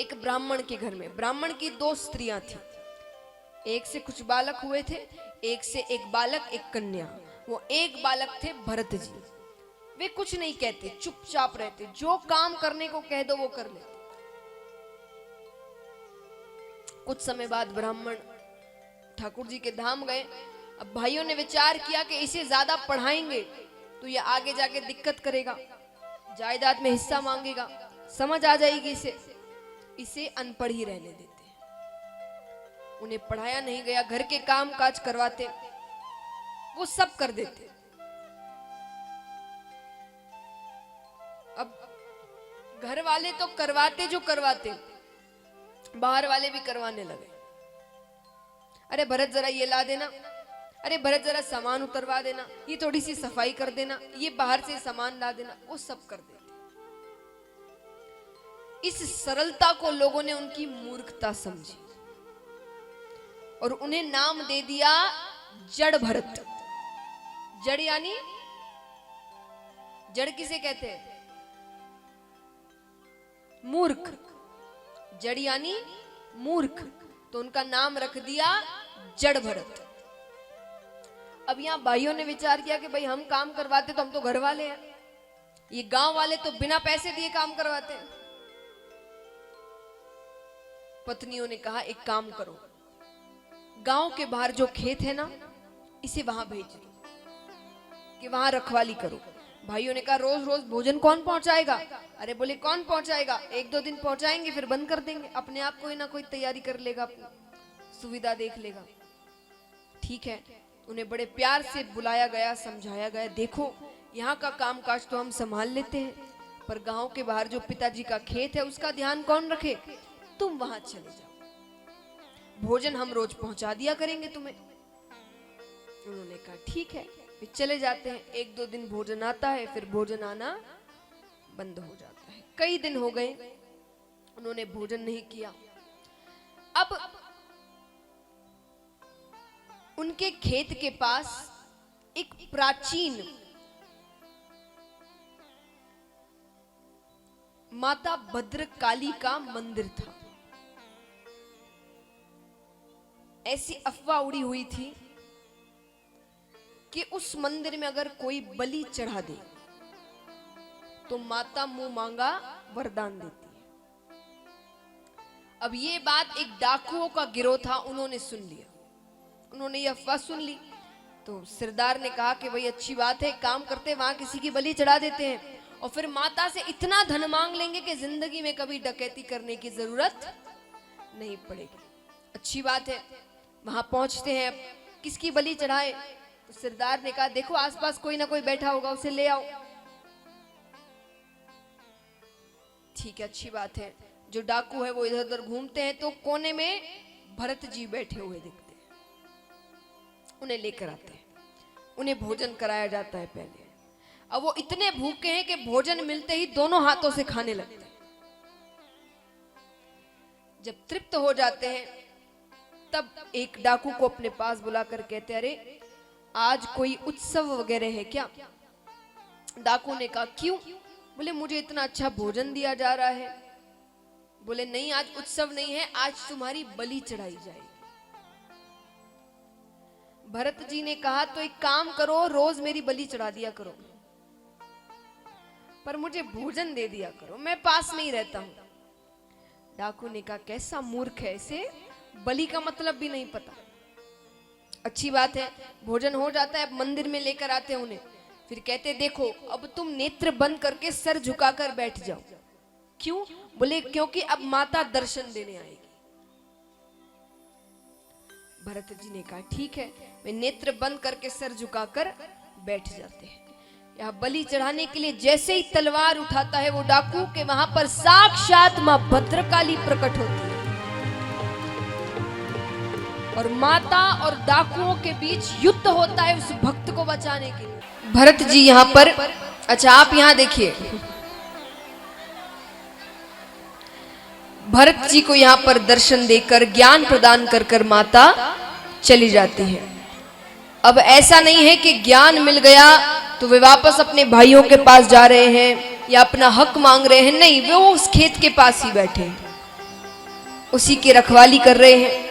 एक ब्राह्मण के घर में, ब्राह्मण की 2 स्त्रियां थी, एक से कुछ बालक हुए थे, एक से एक बालक एक कन्या। वो एक बालक थे भरत जी। वे कुछ नहीं कहते, चुपचाप रहते, जो काम करने को कह दो वो कर लेते। कुछ समय बाद ब्राह्मण ठाकुर जी के धाम गए। अब भाइयों ने विचार किया कि इसे ज्यादा पढ़ाएंगे तो ये आगे जाके दिक्कत करेगा, जायदाद में हिस्सा मांगेगा, समझ आ जाएगी इसे अनपढ़ ही रहने देते। उन्हें पढ़ाया नहीं गया, घर के काम काज करवाते, वो सब कर देते। अब घर वाले तो करवाते जो करवाते, बाहर वाले भी करवाने लगे। अरे भरत जरा ये ला देना, अरे भरत जरा सामान उतरवा देना, ये थोड़ी सी सफाई कर देना, ये बाहर से सामान ला देना, वो सब कर देते। इस सरलता को लोगों ने उनकी मूर्खता समझी और उन्हें नाम दे दिया जड़ भरत। जड़ यानी जड़ किसे कहते हैं? मूर्ख। जड़ यानी मूर्ख, तो उनका नाम रख दिया जड़ भरत। अब यहां भाइयों ने विचार किया कि भाई हम काम करवाते तो हम तो घर वाले हैं, ये गांव वाले तो बिना पैसे दिए काम करवाते हैं। पत्नियों ने कहा एक काम करो, गांव के बाहर जो खेत है ना, इसे वहां भेज दो कि वहां रखवाली करो। भाइयों ने कहा रोज रोज भोजन कौन पहुंचाएगा? अरे बोले कौन पहुंचाएगा, 1-2 दिन पहुंचाएंगे फिर बंद कर देंगे, अपने आप कोई ना कोई तैयारी कर लेगा, सुविधा देख लेगा। ठीक है, उन्हें बड़े प्यार से बुलाया गया, समझाया गया, देखो यहाँ का काम काज तो हम संभाल लेते हैं, पर गांव के बाहर जो पिताजी का खेत है उसका ध्यान कौन रखे? तुम वहां चले जाओ, भोजन हम रोज पहुंचा दिया करेंगे तुम्हें। उन्होंने कहा ठीक है, फिर चले जाते हैं। 1-2 दिन भोजन आता है, फिर भोजन आना बंद हो जाता है। कई दिन हो गए, उन्होंने भोजन नहीं किया। अब उनके खेत के पास एक प्राचीन माता भद्रकाली का मंदिर था। ऐसी अफवाह उड़ी हुई थी कि उस मंदिर में अगर कोई बलि चढ़ा दे तो माता मुंह मांगा वरदान देती है। अब ये बात एक डाकुओं का गिरोह था, उन्होंने सुन लिया, उन्होंने ये अफवाह सुन ली। तो सरदार ने कहा कि भाई अच्छी बात है, काम करते वहां किसी की बलि चढ़ा देते हैं और फिर माता से इतना धन मांग लेंगे कि जिंदगी में कभी डकैती करने की जरूरत नहीं पड़ेगी। अच्छी बात है, वहां पहुंचते हैं, किसकी बलि चढ़ाए? तो सरदार ने कहा देखो आसपास कोई ना कोई बैठा होगा, उसे ले आओ। ठीक है, अच्छी बात है। जो डाकू है वो इधर उधर घूमते हैं, तो कोने में भरत जी बैठे हुए दिखते हैं। उन्हें लेकर आते हैं, उन्हें भोजन कराया जाता है पहले। अब वो इतने भूखे हैं कि भोजन मिलते ही दोनों हाथों से खाने लगते हैं। जब तृप्त हो जाते हैं तब एक डाकू को अपने पास बुलाकर कहते अरे आज कोई उत्सव वगैरह है क्या? डाकू ने कहा क्यों? बोले मुझे इतना अच्छा भोजन दिया जा रहा है। बोले नहीं, आज उत्सव नहीं है, आज तुम्हारी बलि चढ़ाई जाएगी। भरत जी ने कहा तो एक काम करो, रोज मेरी बलि चढ़ा दिया करो, पर मुझे भोजन दे दिया करो, मैं पास में ही रहता हूं। डाकू ने कहा कैसा मूर्ख है, इसे बलि का मतलब भी नहीं पता। अच्छी बात है, भोजन हो जाता है, मंदिर में लेकर आते हैं उन्हें, फिर कहते देखो अब तुम नेत्र बंद करके सर झुकाकर बैठ जाओ। क्यों? बोले क्योंकि अब माता दर्शन देने आएगी। भरत जी ने कहा ठीक है, वे नेत्र बंद करके सर झुकाकर बैठ जाते हैं। यहाँ बलि चढ़ाने के लिए जैसे ही तलवार उठाता है वो डाकू, के वहां पर साक्षात मां भद्रकाली प्रकट होती है और माता और डाकुओं के बीच युद्ध होता है उस भक्त को बचाने के लिए। भरत जी यहाँ पर, अच्छा आप यहाँ देखिए, भरत जी को यहाँ पर दर्शन देकर ज्ञान प्रदान कर कर माता चली जाती है। अब ऐसा नहीं है कि ज्ञान मिल गया तो वे वापस अपने भाइयों के पास जा रहे हैं या अपना हक मांग रहे हैं, नहीं, वो उस खेत के पास ही बैठे हैं। उसी की रखवाली कर रहे हैं।